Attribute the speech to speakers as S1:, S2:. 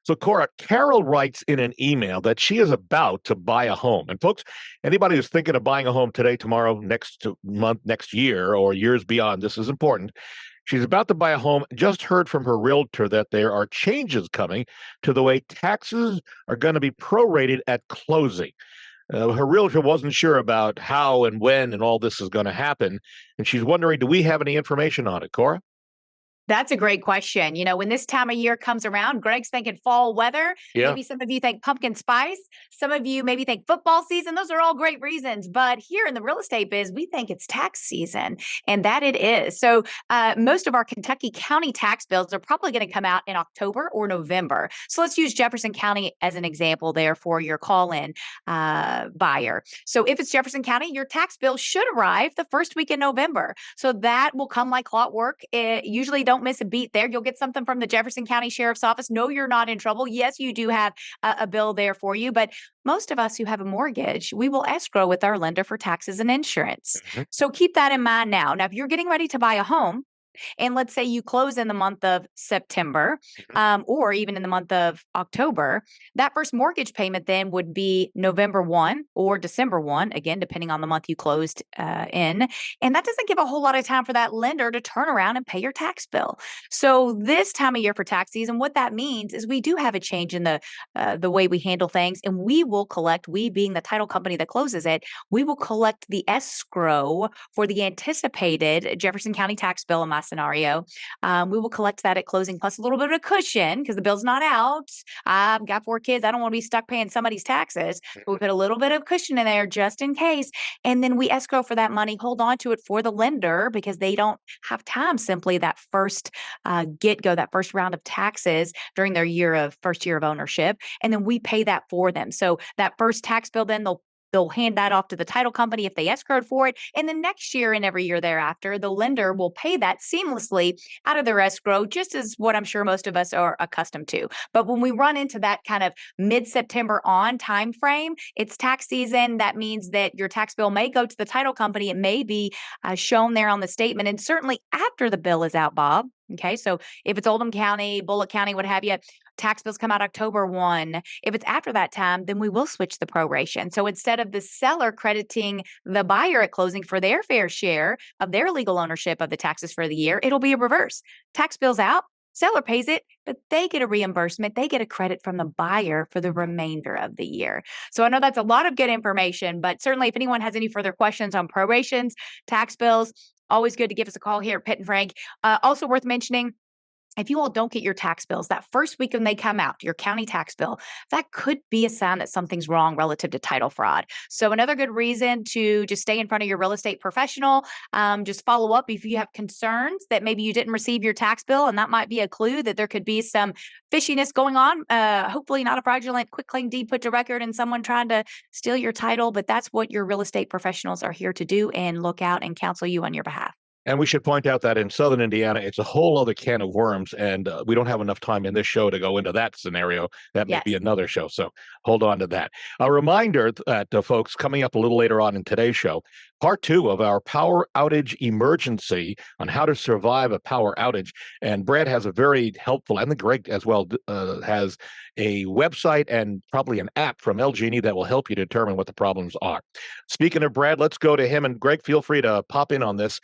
S1: So, Cora, Carol writes in an email that she is about to buy a home. And, folks, anybody who's thinking of buying a home today, tomorrow, next month, next year, or years beyond, this is important. She's about to buy a home, just heard from her realtor that there are changes coming to the way taxes are going to be prorated at closing. Her realtor wasn't sure about how and when and all this is going to happen. And she's wondering, do we have any information on it, Cora?
S2: That's a great question. When this time of year comes around, Greg's thinking fall weather.
S1: Yeah.
S2: Maybe some of you think pumpkin spice. Some of you maybe think football season. Those are all great reasons. But here in the real estate biz, we think it's tax season, and that it is. So most of our Kentucky County tax bills are probably going to come out in October or November. So let's use Jefferson County as an example there for your call-in buyer. So if it's Jefferson County, your tax bill should arrive the first week in November. So that will come like clockwork. Usually don't miss a beat there. You'll get something from the Jefferson County Sheriff's Office. No, you're not in trouble. Yes, you do have a bill there for you, but most of us who have a mortgage, we will escrow with our lender for taxes and insurance.
S1: Mhm.
S2: So keep that in mind now. Now, if you're getting ready to buy a home, and let's say you close in the month of September, or even in the month of October, that first mortgage payment then would be November 1 or December 1, again, depending on the month you closed in. And that doesn't give a whole lot of time for that lender to turn around and pay your tax bill. So this time of year for tax season, what that means is we do have a change in the way we handle things, and we will collect, we being the title company that closes it, we will collect the escrow for the anticipated Jefferson County tax bill in my scenario. We will collect that at closing plus a little bit of a cushion because the bill's not out. I've got 4 kids. I don't want to be stuck paying somebody's taxes. But we put a little bit of cushion in there just in case. And then we escrow for that money, hold on to it for the lender because they don't have time simply that first get-go, that first round of taxes during their first year of ownership. And then we pay that for them. So that first tax bill, then they'll hand that off to the title company if they escrowed for it. And the next year and every year thereafter, the lender will pay that seamlessly out of their escrow, just as what I'm sure most of us are accustomed to. But when we run into that kind of mid-September on time frame, it's tax season. That means that your tax bill may go to the title company. It may be shown there on the statement. And certainly after the bill is out, Bob. Okay, so if it's Oldham County, Bullock County, what have you, tax bills come out October 1. If it's after that time, then we will switch the proration. So instead of the seller crediting the buyer at closing for their fair share of their legal ownership of the taxes for the year, it'll be a reverse. Tax bills out, seller pays it, but they get a reimbursement. They get a credit from the buyer for the remainder of the year. So I know that's a lot of good information, but certainly if anyone has any further questions on prorations, tax bills, always good to give us a call here at Pitt and Frank. Also worth mentioning, if you all don't get your tax bills that first week when they come out, your county tax bill, that could be a sign that something's wrong relative to title fraud. So another good reason to just stay in front of your real estate professional, just follow up if you have concerns that maybe you didn't receive your tax bill, and that might be a clue that there could be some fishiness going on. Hopefully not a fraudulent quitclaim deed put to record and someone trying to steal your title, but that's what your real estate professionals are here to do and look out and counsel you on your behalf.
S1: And we should point out that in Southern Indiana, it's a whole other can of worms, and we don't have enough time in this show to go into that scenario. That may be another show, so hold on to that. A reminder that, folks, coming up a little later on in today's show, part 2 of our power outage emergency on how to survive a power outage. And Brad has a very helpful, and Greg as well has a website and probably an app from LG&E that will help you determine what the problems are. Speaking of Brad, let's go to him. And Greg, feel free to pop in on this.